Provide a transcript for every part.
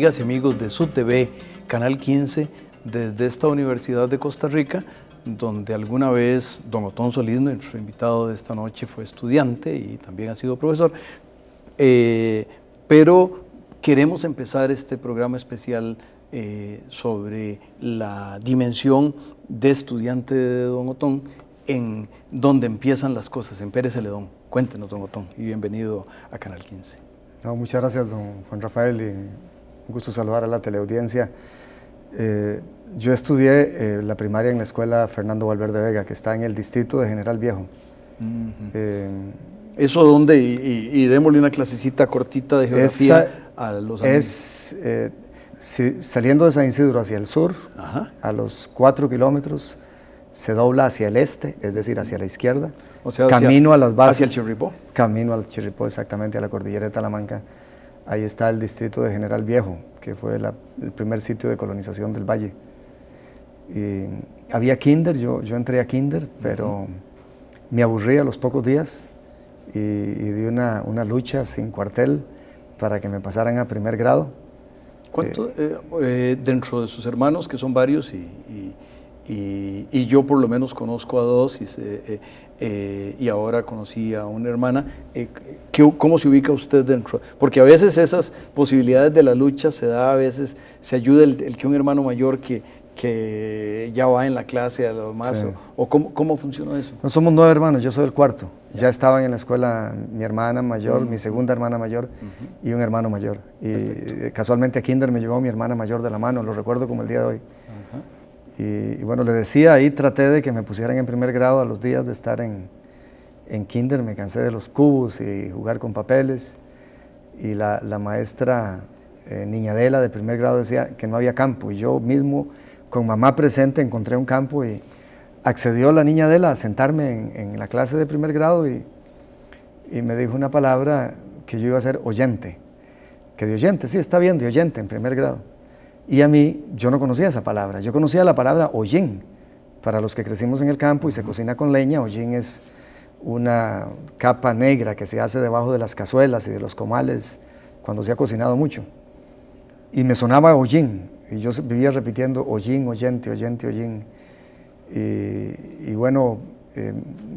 amigas y amigos de SUTV, Canal 15, desde esta Universidad de Costa Rica, donde alguna vez don Otón Solís, nuestro invitado de esta noche, fue estudiante y también ha sido profesor. Pero queremos empezar este programa especial sobre la dimensión de estudiante de don Otón, en donde empiezan las cosas, en Pérez Celedón. Cuéntenos, don Otón, y bienvenido a Canal 15. No, muchas gracias, don Juan Rafael, y un gusto saludar a la teleaudiencia. Yo estudié la primaria en la escuela Fernando Valverde Vega, que está en el distrito de General Viejo. ¿Eso dónde? Y démosle una clasecita cortita de geografía a los amigos. Saliendo de San Isidro hacia el sur, a los 4 kilómetros, se dobla hacia el este, es decir, hacia la izquierda. O sea, camino a las bases. ¿Hacia el Chirripó? Camino al Chirripó, exactamente, a la cordillera de Talamanca. Ahí está el distrito de General Viejo, que fue el primer sitio de colonización del valle. Y había kinder, yo entré a kinder, pero me aburrí a los pocos días y di una lucha sin cuartel para que me pasaran a primer grado. ¿Cuánto dentro de sus hermanos, que son varios, y yo por lo menos conozco a dos y ahora conocí a una hermana, ¿cómo se ubica usted dentro? Porque a veces esas posibilidades de la lucha se da, a veces se ayuda el que un hermano mayor que ya va en la clase a lo más, sí. o ¿cómo funciona eso? No, somos 9 hermanos, yo soy el cuarto. Ya estaban en la escuela mi hermana mayor, mi segunda hermana mayor y un hermano mayor. Y casualmente a kinder me llevó mi hermana mayor de la mano, lo recuerdo como el día de hoy. Y bueno, le decía, ahí traté de que me pusieran en primer grado a los días de estar en kinder, me cansé de los cubos y jugar con papeles. Y la maestra Niña Adela de primer grado decía que no había campo, y yo mismo con mamá presente encontré un campo y accedió la Niña Adela a sentarme en la clase de primer grado y me dijo una palabra que yo iba a ser oyente, que de oyente, sí, está bien, de oyente en primer grado. Y a mí, yo no conocía esa palabra, yo conocía la palabra hollín. Para los que crecimos en el campo y se cocina con leña, hollín es una capa negra que se hace debajo de las cazuelas y de los comales cuando se ha cocinado mucho. Y me sonaba hollín, y yo vivía repitiendo hollín, oyente, oyente, hollín. Y bueno,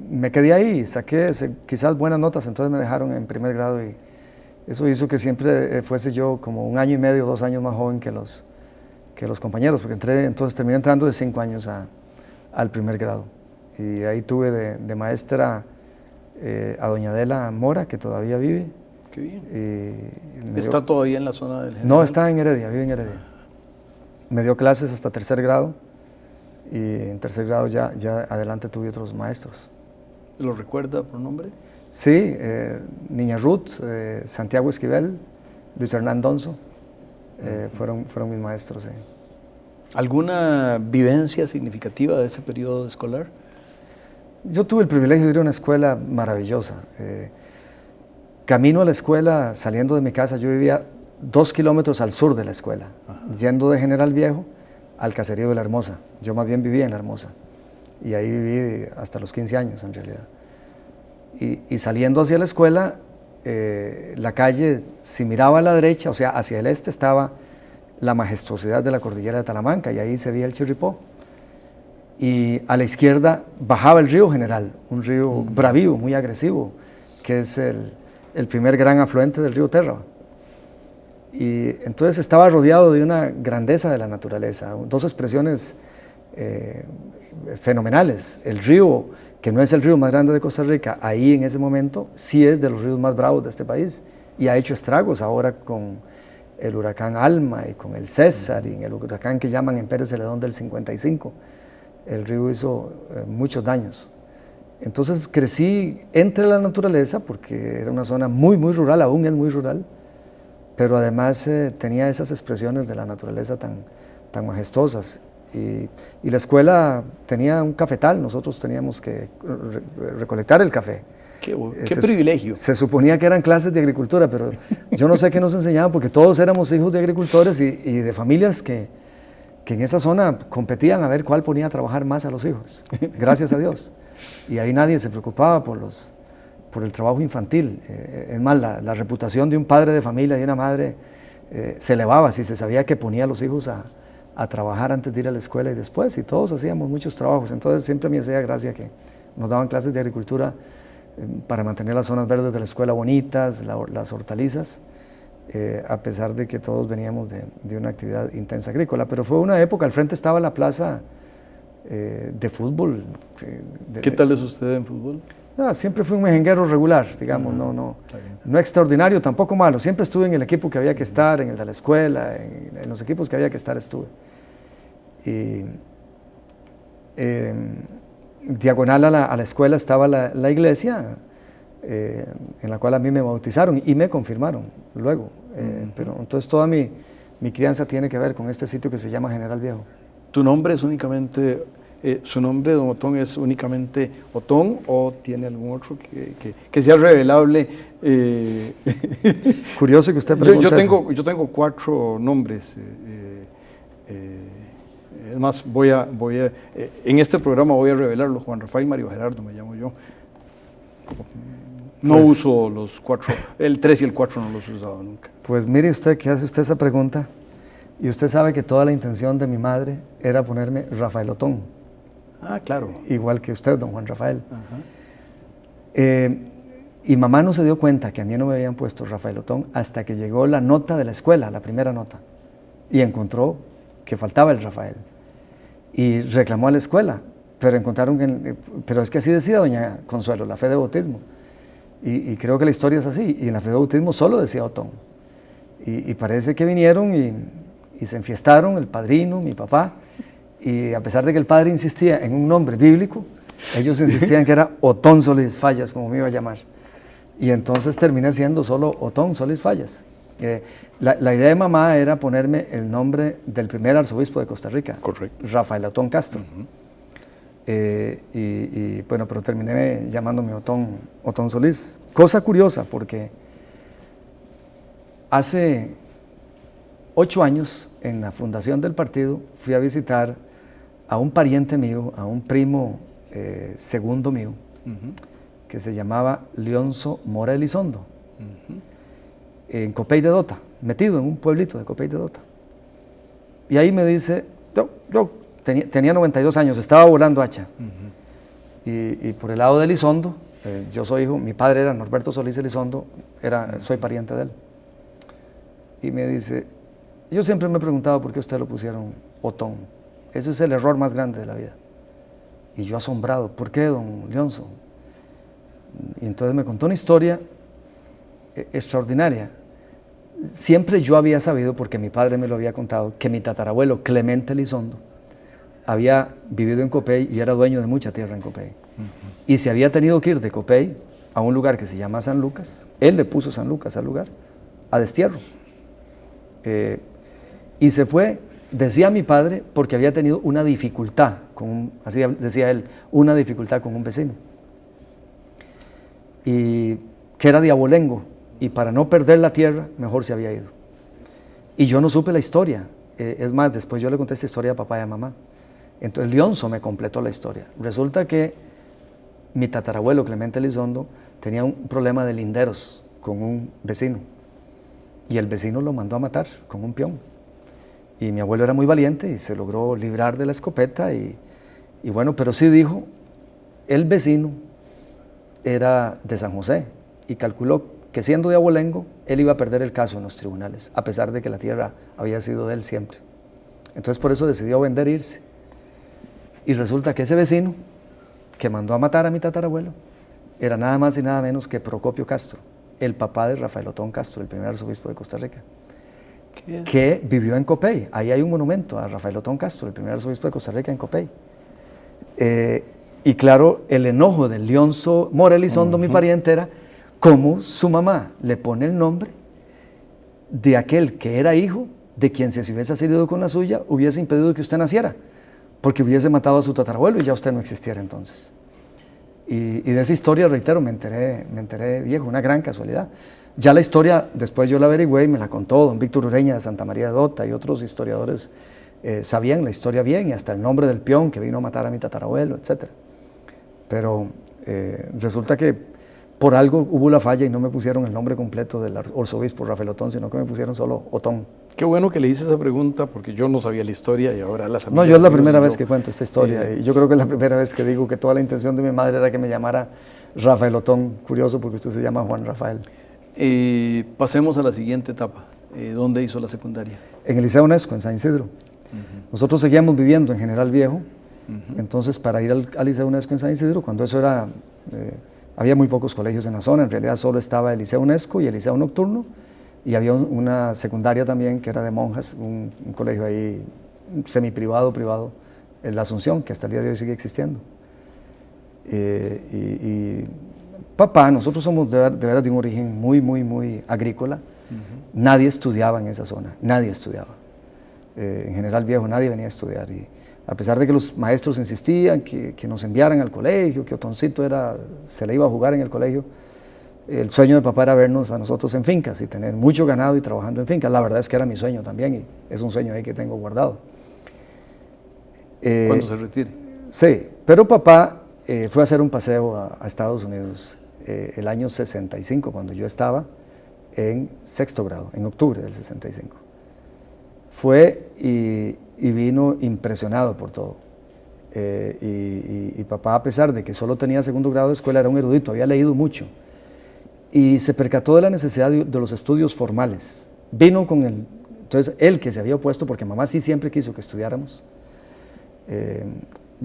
me quedé ahí, saqué quizás buenas notas, entonces me dejaron en primer grado y eso hizo que siempre fuese yo como 1 año y medio, 2 años más joven que los compañeros, porque entonces terminé entrando de 5 años al primer grado. Y ahí tuve de maestra a doña Adela Mora, que todavía vive. Qué bien. ¿Está todavía en la zona del General? No, está en Heredia, vive en Heredia. Me dio clases hasta tercer grado y en tercer grado ya adelante tuve otros maestros. ¿Lo recuerda por nombre? Sí, Niña Ruth, Santiago Esquivel, Luis Hernán Donzo, fueron mis maestros. ¿Alguna vivencia significativa de ese periodo escolar? Yo tuve el privilegio de ir a una escuela maravillosa. Camino a la escuela, saliendo de mi casa, yo vivía 2 kilómetros al sur de la escuela, yendo de General Viejo al caserío de La Hermosa. Yo más bien vivía en La Hermosa y ahí viví hasta los 15 años en realidad. Y saliendo hacia la escuela, la calle, si miraba a la derecha, o sea, hacia el este, estaba la majestuosidad de la cordillera de Talamanca y ahí se veía el Chirripó. Y a la izquierda bajaba el río General, un río bravío, muy agresivo, que es el primer gran afluente del río Terra. Y entonces estaba rodeado de una grandeza de la naturaleza, 2 expresiones fenomenales. El río, que no es el río más grande de Costa Rica, ahí en ese momento sí es de los ríos más bravos de este país y ha hecho estragos ahora con el huracán Alma y con el César y en el huracán que llaman en Pérez Celedón del 55. El río hizo muchos daños. Entonces crecí entre la naturaleza porque era una zona muy, muy rural, aún es muy rural, pero además tenía esas expresiones de la naturaleza tan majestuosas. Y la escuela tenía un cafetal, nosotros teníamos que recolectar el café. Qué privilegio. Se suponía que eran clases de agricultura, pero yo no sé qué nos enseñaban porque todos éramos hijos de agricultores y de familias que en esa zona competían a ver cuál ponía a trabajar más a los hijos, gracias a Dios. Y ahí nadie se preocupaba por el trabajo infantil. Es más, la reputación de un padre de familia y una madre se elevaba si se sabía que ponía a los hijos a trabajar antes de ir a la escuela y después, y todos hacíamos muchos trabajos. Entonces siempre me hacía gracia que nos daban clases de agricultura para mantener las zonas verdes de la escuela bonitas, las hortalizas, a pesar de que todos veníamos de una actividad intensa agrícola. Pero fue una época, al frente estaba la plaza de fútbol. ¿Qué tal es usted en fútbol? Siempre fui un mejenguero regular, digamos, no extraordinario, tampoco malo. Siempre estuve en el equipo que había que estar, en el de la escuela, en los equipos que había que estar estuve. Y diagonal a la escuela estaba la iglesia, en la cual a mí me bautizaron y me confirmaron luego. Pero entonces toda mi crianza tiene que ver con este sitio que se llama General Viejo. ¿Tu nombre es únicamente, su nombre, don Otón, es únicamente Otón o tiene algún otro que sea revelable? Curioso que usted pregunte eso. Yo tengo 4 nombres. Es más, en este programa voy a revelarlo. Juan Rafael Mario Gerardo me llamo yo. No uso los 4, el 3 y el 4 no los he usado nunca. Pues mire usted que hace usted esa pregunta y usted sabe que toda la intención de mi madre era ponerme Rafael Otón. Ah, claro. Igual que usted, don Juan Rafael. Y mamá no se dio cuenta que a mí no me habían puesto Rafael Otón hasta que llegó la nota de la escuela, la primera nota, y encontró que faltaba el Rafael. Y reclamó a la escuela, pero encontraron pero es que así decía doña Consuelo, la fe de bautismo. Y creo que la historia es así, y en la fe de bautismo solo decía Otón. Y parece que vinieron y se enfiestaron, el padrino, mi papá, y a pesar de que el padre insistía en un nombre bíblico, ellos insistían que era Otón Solís Fallas, como me iba a llamar. Y entonces terminé siendo solo Otón Solís Fallas. La idea de mamá era ponerme el nombre del primer arzobispo de Costa Rica, correcto, Rafael Otón Castro. Bueno, pero terminé llamándome Otón Solís. Cosa curiosa, porque hace 8 años, en la fundación del partido, fui a visitar a un pariente mío, a un primo segundo mío, que se llamaba Leonzo Mora Elizondo, en Copey de Dota, metido en un pueblito de Copey de Dota. Y ahí me dice, yo tenía 92 años, estaba volando hacha. Y por el lado de Elizondo, yo soy hijo, mi padre era Norberto Solís Elizondo, soy pariente de él. Y me dice, yo siempre me he preguntado por qué usted lo pusieron Otón. Ese es el error más grande de la vida. Y yo asombrado, ¿por qué, don Leonzo? Y entonces me contó una historia extraordinaria. Siempre yo había sabido, porque mi padre me lo había contado, que mi tatarabuelo Clemente Elizondo había vivido en Copey y era dueño de mucha tierra en Copey. Y se había tenido que ir de Copey a un lugar que se llama San Lucas. Él le puso San Lucas al lugar, a destierro. Y se fue, decía mi padre, porque había tenido una dificultad, así decía él, una dificultad con un vecino. Y que era de abolengo, y para no perder la tierra, mejor se había ido. Y yo no supe la historia. Es más, después yo le conté esta historia a papá y a mamá. Entonces Leonzo me completó la historia. Resulta que mi tatarabuelo Clemente Elizondo tenía un problema de linderos con un vecino. Y el vecino lo mandó a matar con un peón. Y mi abuelo era muy valiente y se logró librar de la escopeta. Y bueno, pero sí dijo, el vecino era de San José y calculó que siendo de abolengo, él iba a perder el caso en los tribunales, a pesar de que la tierra había sido de él siempre. Entonces por eso decidió vender e irse. Y resulta que ese vecino que mandó a matar a mi tatarabuelo era nada más y nada menos que Procopio Castro, el papá de Rafael Otón Castro, el primer arzobispo de Costa Rica, que vivió en Copey. Ahí hay un monumento a Rafael Otón Castro, el primer arzobispo de Costa Rica en Copey. Y claro, el enojo de Leonzo Mora Elizondo, mi pariente, era cómo su mamá le pone el nombre de aquel que era hijo de quien, si se hubiese salido con la suya, hubiese impedido que usted naciera, porque hubiese matado a su tatarabuelo y ya usted no existiera entonces. Y de esa historia, reitero, me enteré viejo, una gran casualidad. Ya la historia, después yo la averigüé y me la contó don Víctor Ureña de Santa María de Dota y otros historiadores sabían la historia bien, y hasta el nombre del peón que vino a matar a mi tatarabuelo, etc. Pero resulta que por algo hubo la falla y no me pusieron el nombre completo del arzobispo Rafael Otón, sino que me pusieron solo Otón. Qué bueno que le hice esa pregunta porque yo no sabía la historia y ahora la sabía. No, yo es la primera vez que cuento esta historia y yo creo que es la primera vez que digo que toda la intención de mi madre era que me llamara Rafael Otón. Curioso porque usted se llama Juan Rafael. Pasemos a la siguiente etapa. ¿Dónde hizo la secundaria? En el Liceo UNESCO, en San Isidro. Nosotros seguíamos viviendo en General Viejo, entonces para ir al Liceo UNESCO en San Isidro, cuando eso era, había muy pocos colegios en la zona, en realidad solo estaba el Liceo UNESCO y el Liceo Nocturno, y había una secundaria también que era de monjas, un colegio ahí semi-privado, privado, en la Asunción, que hasta el día de hoy sigue existiendo. Y papá, nosotros somos de veras de un origen muy agrícola. Nadie estudiaba en esa zona, nadie estudiaba. En General Viejo nadie venía a estudiar y a pesar de que los maestros insistían que nos enviaran al colegio, que Otoncito se le iba a jugar en el colegio, el sueño de papá era vernos a nosotros en fincas y tener mucho ganado y trabajando en fincas. La verdad es que era mi sueño también y es un sueño ahí que tengo guardado. ¿Cuándo se retire? Sí, pero papá fue a hacer un paseo a Estados Unidos el año 65, cuando yo estaba en sexto grado, en octubre del 65. Fue y vino impresionado por todo. Y papá, a pesar de que solo tenía segundo grado de escuela, era un erudito, había leído mucho. Y se percató de la necesidad de los estudios formales. Vino con entonces él que se había opuesto, porque mamá sí siempre quiso que estudiáramos,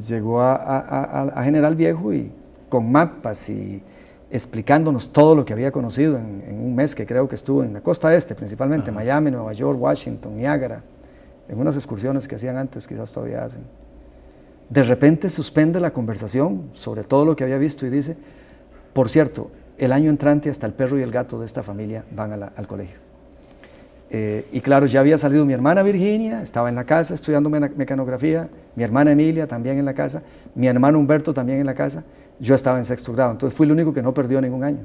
llegó a General Viejo y con mapas y explicándonos todo lo que había conocido en un mes que creo que estuvo en la costa este, principalmente Miami, Nueva York, Washington, Niágara, en unas excursiones que hacían antes, quizás todavía hacen. De repente suspende la conversación sobre todo lo que había visto y dice, por cierto, el año entrante hasta el perro y el gato de esta familia van al colegio. Y claro, ya había salido mi hermana Virginia, estaba en la casa estudiando mecanografía, mi hermana Emilia también en la casa, mi hermano Humberto también en la casa, yo estaba en sexto grado, entonces fui el único que no perdió ningún año.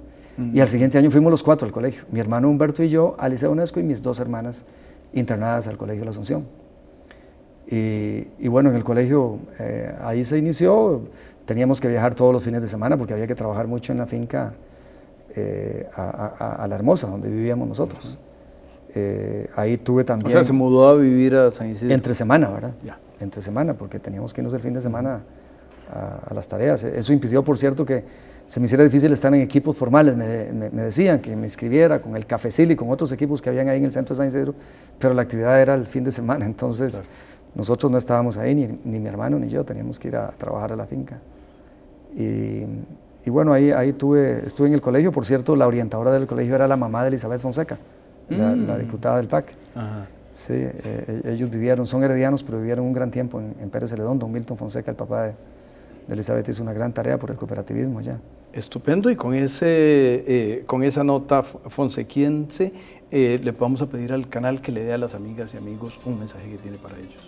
Y al siguiente año fuimos los 4 al colegio, mi hermano Humberto y yo al Liceo UNESCO y mis 2 hermanas internadas al Colegio de la Asunción. Y bueno, en el colegio ahí se inició, teníamos que viajar todos los fines de semana porque había que trabajar mucho en la finca a La Hermosa, donde vivíamos nosotros. Ahí tuve también... O sea, se mudó a vivir a San Isidro. Entre semana, ¿verdad? Ya. Entre semana, porque teníamos que irnos el fin de semana a las tareas. Eso impidió, por cierto, que se me hiciera difícil estar en equipos formales. Me decían que me inscribiera con el Cafecil y con otros equipos que habían ahí en el centro de San Isidro, pero la actividad era el fin de semana, entonces claro, nosotros no estábamos ahí, ni mi hermano ni yo, teníamos que ir a trabajar a la finca. Y bueno, ahí estuve en el colegio. Por cierto, la orientadora del colegio era la mamá de Elizabeth Fonseca, la diputada del PAC. Ajá. Sí, ellos son heredianos, pero vivieron un gran tiempo en Pérez Celedón. Don Milton Fonseca, el papá de Elizabeth, hizo una gran tarea por el cooperativismo allá. Estupendo, y con esa nota fonsequiense le vamos a pedir al canal que le dé a las amigas y amigos un mensaje que tiene para ellos.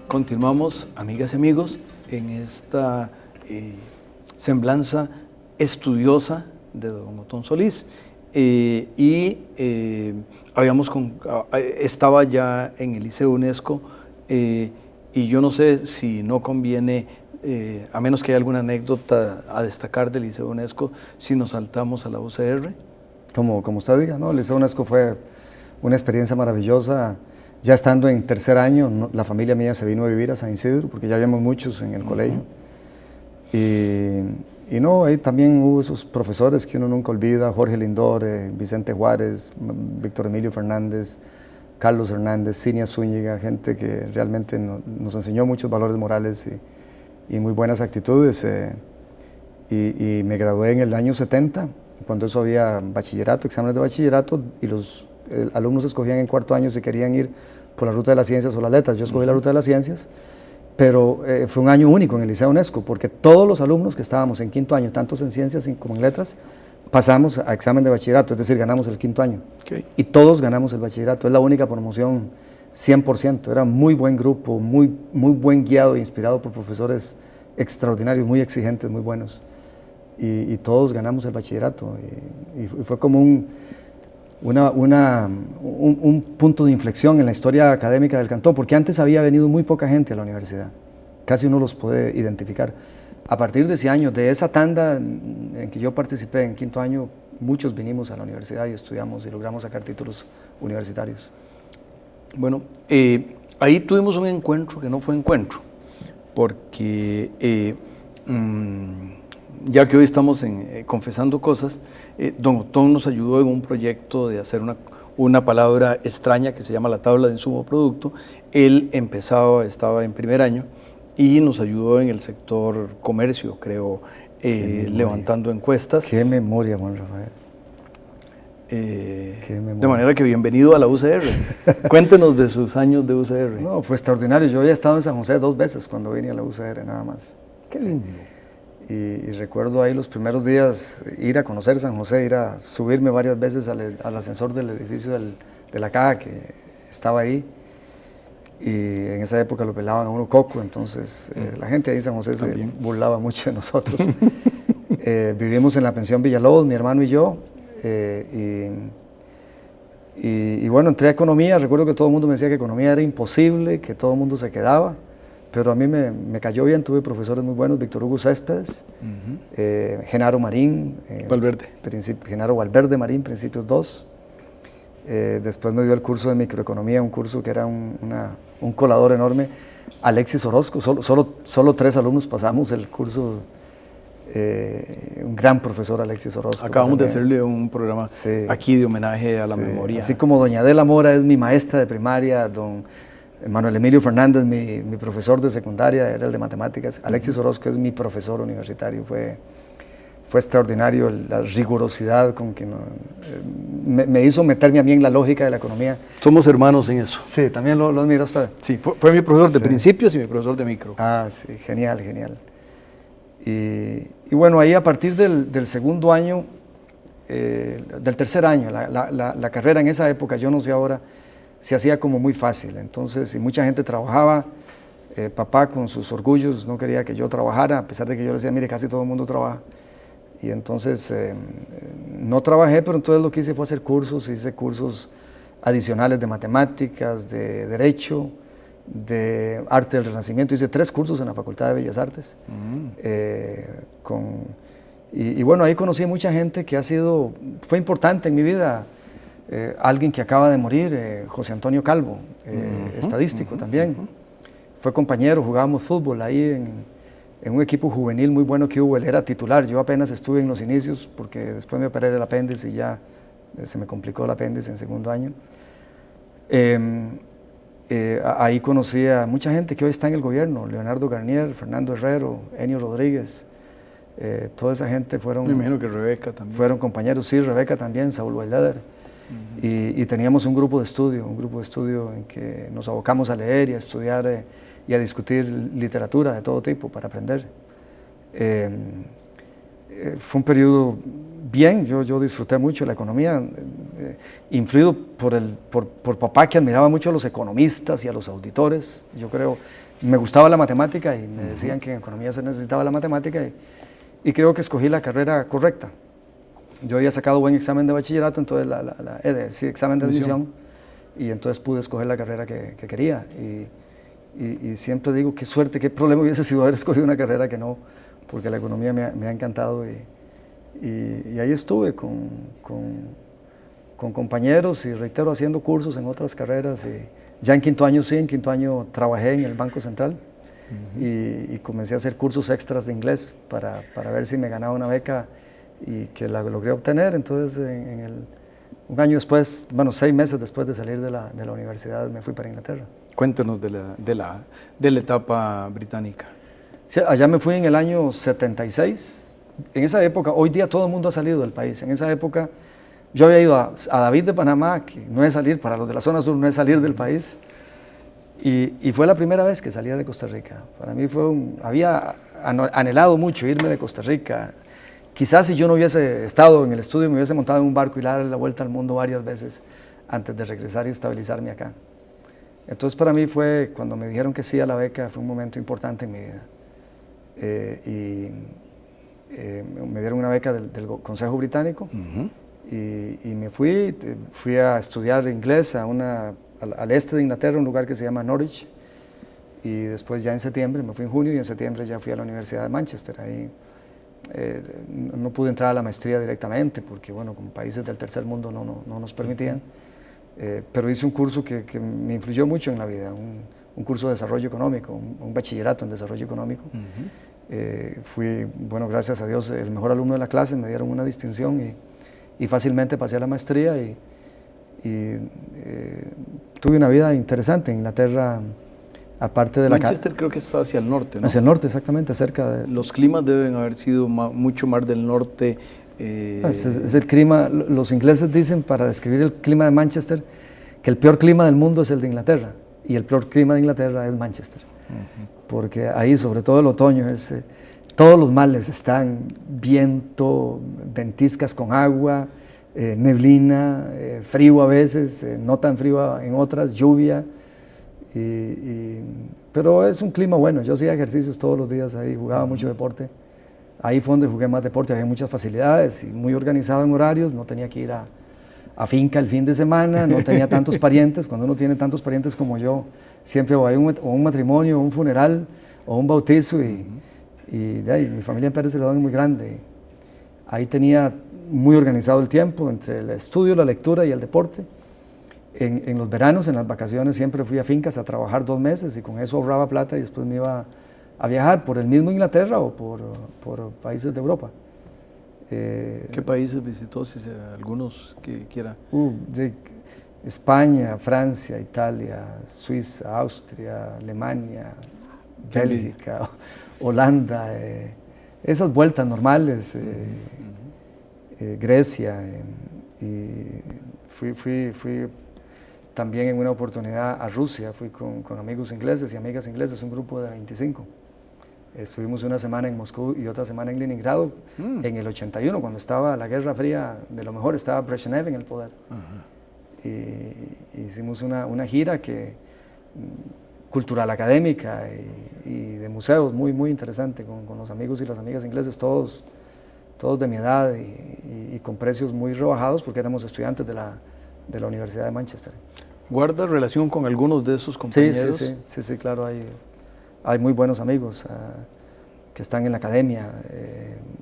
Continuamos, amigas y amigos, en esta semblanza estudiosa de don Otón Solís. Estaba ya en el Liceo UNESCO y yo no sé si no conviene, a menos que haya alguna anécdota a destacar del Liceo UNESCO, si nos saltamos a la UCR. Como usted diga, ¿no? El Liceo UNESCO fue una experiencia maravillosa. Ya estando en tercer año, la familia mía se vino a vivir a San Isidro, porque ya habíamos muchos en el colegio. Y no, ahí también hubo esos profesores que uno nunca olvida: Jorge Lindor, Vicente Juárez, Víctor Emilio Fernández, Carlos Hernández, Cinia Zúñiga, gente que realmente nos enseñó muchos valores morales y muy buenas actitudes. Y me gradué en el año 70, cuando eso había bachillerato, exámenes de bachillerato, y los alumnos escogían en cuarto año si querían ir por la ruta de las ciencias o las letras. Yo escogí la ruta de las ciencias, pero fue un año único en el Liceo UNESCO, porque todos los alumnos que estábamos en quinto año, tanto en ciencias como en letras, pasamos a examen de bachillerato, es decir, ganamos el quinto año. Okay. Y todos ganamos el bachillerato. Es la única promoción 100%, era muy buen grupo, muy buen guiado e inspirado por profesores extraordinarios, muy exigentes, muy buenos. Y todos ganamos el bachillerato. Y fue como un punto de inflexión en la historia académica del cantón, porque antes había venido muy poca gente a la universidad, casi uno los puede identificar. A partir de ese año, de esa tanda en que yo participé en quinto año, muchos vinimos a la universidad y estudiamos y logramos sacar títulos universitarios. Bueno, ahí tuvimos un encuentro que no fue encuentro, porque ya que hoy estamos confesando cosas, don Otón nos ayudó en un proyecto de hacer una palabra extraña que se llama la tabla de insumo producto. Él estaba en primer año y nos ayudó en el sector comercio, creo, levantando encuestas. Qué memoria, Juan Rafael. De manera que bienvenido a la UCR. Cuéntenos de sus años de UCR. No, fue extraordinario. Yo había estado en San José 2 veces cuando vine a la UCR, nada más. Qué lindo. Y recuerdo ahí los primeros días ir a conocer San José, ir a subirme varias veces al ascensor del edificio de la caja que estaba ahí. Y en esa época lo pelaban a uno coco, entonces la gente ahí en San José se burlaba mucho de nosotros. Vivimos en la pensión Villalobos, mi hermano y yo. Y bueno, entré a economía. Recuerdo que todo el mundo me decía que economía era imposible, que todo el mundo se quedaba, pero a mí me cayó bien. Tuve profesores muy buenos: Víctor Hugo Céspedes, Genaro Marín, Genaro Valverde Marín, Principios 2. Después me dio el curso de microeconomía, un curso que era un colador enorme. Alexis Orozco, solo 3 alumnos pasamos el curso. Un gran profesor, Alexis Orozco. Acabamos de hacerle un programa aquí de homenaje a la memoria. Así como doña Adela Mora es mi maestra de primaria, don Manuel Emilio Fernández, mi profesor de secundaria, era el de matemáticas. Alexis Orozco es mi profesor universitario. Fue extraordinario la rigurosidad con que me hizo meterme a mí en la lógica de la economía. Somos hermanos en eso. Sí, también lo admiro usted. Sí, fue mi profesor de principios y mi profesor de micro. Ah, sí, genial. Y bueno, ahí a partir del segundo año, del tercer año, la carrera en esa época, yo no sé ahora, se hacía como muy fácil. Entonces, y mucha gente trabajaba. Papá, con sus orgullos, no quería que yo trabajara, a pesar de que yo le decía: mire, casi todo el mundo trabaja. Y entonces no trabajé, pero entonces lo que hice fue hacer cursos. Hice cursos adicionales de matemáticas, de derecho, de arte del Renacimiento. Hice 3 cursos en la Facultad de Bellas Artes. Y bueno, ahí conocí a mucha gente que fue importante en mi vida. Alguien que acaba de morir, José Antonio Calvo, estadístico también. Fue compañero, jugábamos fútbol ahí en un equipo juvenil muy bueno que hubo. Él era titular. Yo apenas estuve en los inicios porque después me operé el apéndice y ya se me complicó el apéndice en segundo año. Ahí conocí a mucha gente que hoy está en el gobierno: Leonardo Garnier, Fernando Herrero, Enio Rodríguez. Toda esa gente fueron... Me imagino que Rebeca también. Fueron compañeros, sí, Rebeca también, Saúl Weileder. Y teníamos un grupo de estudio en que nos abocamos a leer y a estudiar y a discutir literatura de todo tipo para aprender. Fue un periodo bien. Yo disfruté mucho la economía, influido por papá, que admiraba mucho a los economistas y a los auditores. Yo creo, me gustaba la matemática y me decían que en economía se necesitaba la matemática, y creo que escogí la carrera correcta. Yo había sacado buen examen de bachillerato, entonces examen de admisión, y entonces pude escoger la carrera que quería. Y siempre digo, qué suerte, qué problema hubiese sido haber escogido una carrera que no, porque la economía me ha encantado. Y ahí estuve con compañeros, y reitero, haciendo cursos en otras carreras. Y ya en quinto año trabajé en el Banco Central. Y comencé a hacer cursos extras de inglés para ver si me ganaba una beca, y que la logré obtener. Entonces, un año después, 6 meses después de salir de la universidad, me fui para Inglaterra. Cuéntanos de la etapa británica. Sí, allá me fui en el año 76. En esa época, hoy día todo el mundo ha salido del país. En esa época yo había ido a David de Panamá, que no es salir, para los de la zona sur no es salir del país, y fue la primera vez que salía de Costa Rica. Para mí había anhelado mucho irme de Costa Rica. Quizás si yo no hubiese estado en el estudio, me hubiese montado en un barco y darle la vuelta al mundo varias veces antes de regresar y estabilizarme acá. Entonces para mí fue, cuando me dijeron que sí a la beca, fue un momento importante en mi vida. Me dieron una beca del Consejo Británico y me fui a estudiar inglés al este de Inglaterra, un lugar que se llama Norwich, y después ya en septiembre, me fui en junio y en septiembre ya fui a la Universidad de Manchester. Ahí no pude entrar a la maestría directamente porque, bueno, como países del tercer mundo no nos permitían, pero hice un curso que me influyó mucho en la vida, un curso de desarrollo económico, un bachillerato en desarrollo económico. Fui, bueno, gracias a Dios, el mejor alumno de la clase, me dieron una distinción y fácilmente pasé a la maestría y tuve una vida interesante en Inglaterra, aparte de Manchester creo que está hacia el norte, ¿no? Hacia el norte, exactamente, cerca de... Los climas deben haber sido mucho más del norte. Es el clima, los ingleses dicen para describir el clima de Manchester que el peor clima del mundo es el de Inglaterra y el peor clima de Inglaterra es Manchester. Porque ahí, sobre todo el otoño, todos los males están: viento, ventiscas con agua, neblina, frío a veces, no tan frío en otras, lluvia. Pero es un clima bueno. Yo hacía ejercicios todos los días ahí, jugaba mucho deporte. Ahí fue donde jugué más deporte, había muchas facilidades y muy organizado en horarios, no tenía que ir a finca el fin de semana, no tenía tantos parientes. Cuando uno tiene tantos parientes como yo, siempre o hay un matrimonio, o un funeral, o un bautizo, y de ahí, mi familia en Pérez Celedón es muy grande. Ahí tenía muy organizado el tiempo entre el estudio, la lectura y el deporte. En los veranos, en las vacaciones, siempre fui a fincas a trabajar 2 meses y con eso ahorraba plata y después me iba a viajar por el mismo Inglaterra o por países de Europa. ¿Qué países visitó, si algunos que quiera? De España, Francia, Italia, Suiza, Austria, Alemania, Bélgica, Holanda, esas vueltas normales, Grecia, y fui también en una oportunidad a Rusia, fui con amigos ingleses y amigas inglesas, un grupo de 25. Estuvimos una semana en Moscú y otra semana en Leningrado, en el 81, cuando estaba la Guerra Fría, de lo mejor estaba Brezhnev en el poder. Y hicimos una gira cultural, académica y de museos, muy, muy interesante, con los amigos y las amigas ingleses, todos de mi edad y con precios muy rebajados porque éramos estudiantes de la Universidad de Manchester. ¿Guarda relación con algunos de esos compañeros? Sí, claro, hay muy buenos amigos que están en la academia.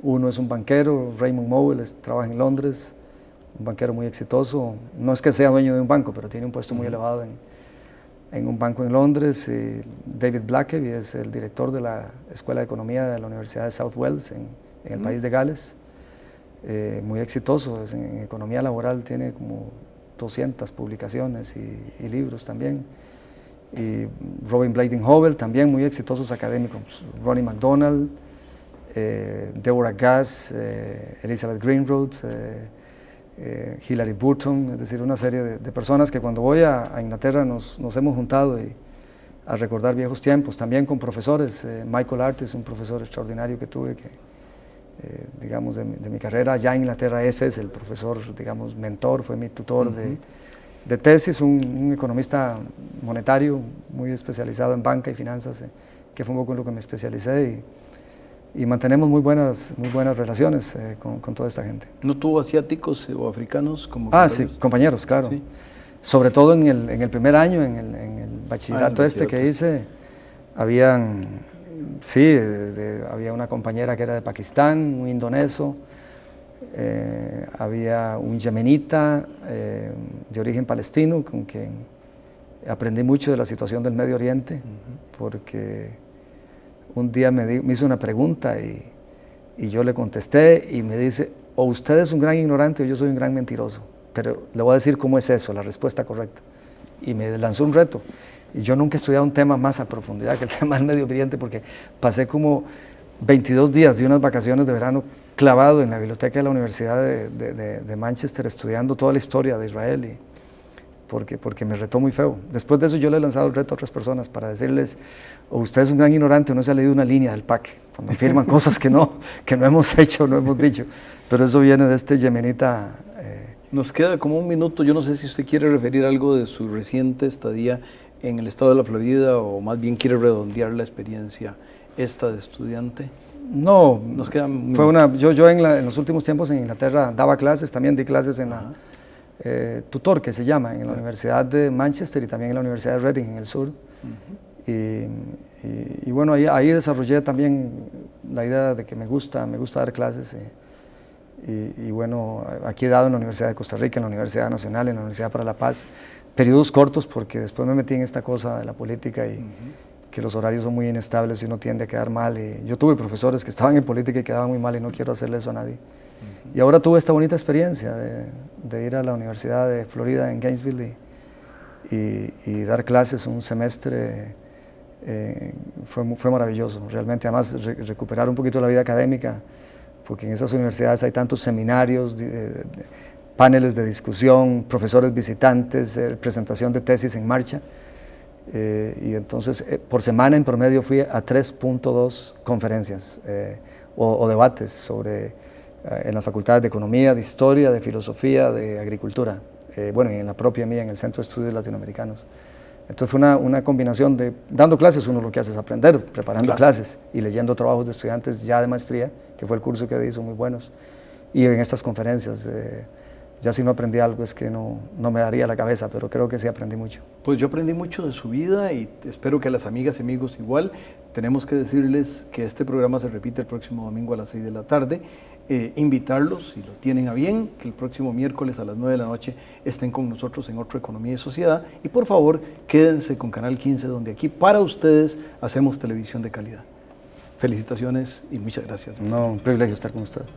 Uno es un banquero, Raymond Mowell, trabaja en Londres, un banquero muy exitoso. No es que sea dueño de un banco, pero tiene un puesto muy elevado en un banco en Londres. David Blackaby es el director de la Escuela de Economía de la Universidad de South Wales, en el país de Gales. Muy exitoso, en economía laboral, tiene como 200 publicaciones y libros también. Y Robin Bladenhövel, también muy exitosos académicos, Ronnie McDonald, Deborah Gass, Elizabeth Greenroad, Hilary Burton, es decir, una serie de personas que cuando voy a Inglaterra nos hemos juntado a recordar viejos tiempos, también con profesores. Michael Hart es un profesor extraordinario que tuve, digamos, de mi carrera allá en Inglaterra. Ese es el profesor, digamos, mentor, fue mi tutor de tesis, un economista monetario muy especializado en banca y finanzas, que fue un poco en lo que me especialicé, y mantenemos muy buenas relaciones con toda esta gente. ¿No tuvo asiáticos o africanos como compañeros? Sí, compañeros, claro. Sí. Sobre todo en el primer año, en el bachillerato que hice, había una compañera que era de Pakistán, un indonesio, había un yemenita de origen palestino, con quien aprendí mucho de la situación del Medio Oriente, porque un día me hizo una pregunta y yo le contesté y me dice: o usted es un gran ignorante o yo soy un gran mentiroso, pero le voy a decir cómo es eso, la respuesta correcta. Y me lanzó un reto. Y yo nunca he estudiado un tema más a profundidad que el tema del Medio Oriente, porque pasé como 22 días de unas vacaciones de verano clavado en la biblioteca de la Universidad de Manchester, estudiando toda la historia de Israel, porque me retó muy feo. Después de eso yo le he lanzado el reto a otras personas para decirles: o usted es un gran ignorante o no se ha leído una línea del PAC, cuando afirman cosas que no hemos hecho, no hemos dicho. Pero eso viene de este yemenita. Nos queda como un minuto. Yo no sé si usted quiere referir algo de su reciente estadía en el estado de la Florida o más bien quiere redondear la experiencia esta de estudiante? No, Nos queda muy fue una, yo en los últimos tiempos en Inglaterra daba clases, también di clases en la tutor que se llama, en la Universidad de Manchester y también en la Universidad de Reading en el sur. Y bueno, ahí desarrollé también la idea de que me gusta dar clases. Y bueno, aquí he dado en la Universidad de Costa Rica, en la Universidad Nacional, en la Universidad para la Paz, periodos cortos porque después me metí en esta cosa de la política y que los horarios son muy inestables y uno tiende a quedar mal. Y yo tuve profesores que estaban en política y quedaban muy mal y no quiero hacerle eso a nadie. Y ahora tuve esta bonita experiencia de ir a la Universidad de Florida en Gainesville y dar clases un semestre. Fue maravilloso, realmente, además recuperar un poquito la vida académica, porque en esas universidades hay tantos seminarios, paneles de discusión, profesores visitantes, presentación de tesis en marcha, y entonces por semana en promedio fui a 3.2 conferencias o debates sobre, en las facultades de Economía, de Historia, de Filosofía, de Agricultura, bueno, y en la propia mía, en el Centro de Estudios Latinoamericanos. Entonces fue una combinación de, dando clases uno lo que hace es aprender, preparando clases y leyendo trabajos de estudiantes ya de maestría, que fue el curso que di, son muy buenos, y en estas conferencias, ya si no aprendí algo es que no me daría la cabeza, pero creo que sí aprendí mucho. Pues yo aprendí mucho de su vida y espero que las amigas y amigos igual. Tenemos que decirles que este programa se repite el próximo domingo a las 6 de la tarde. Invitarlos, si lo tienen a bien, que el próximo miércoles a las 9 de la noche estén con nosotros en otro Economía y Sociedad. Y por favor, quédense con Canal 15, donde aquí para ustedes hacemos televisión de calidad. Felicitaciones y muchas gracias. No, un privilegio estar con ustedes.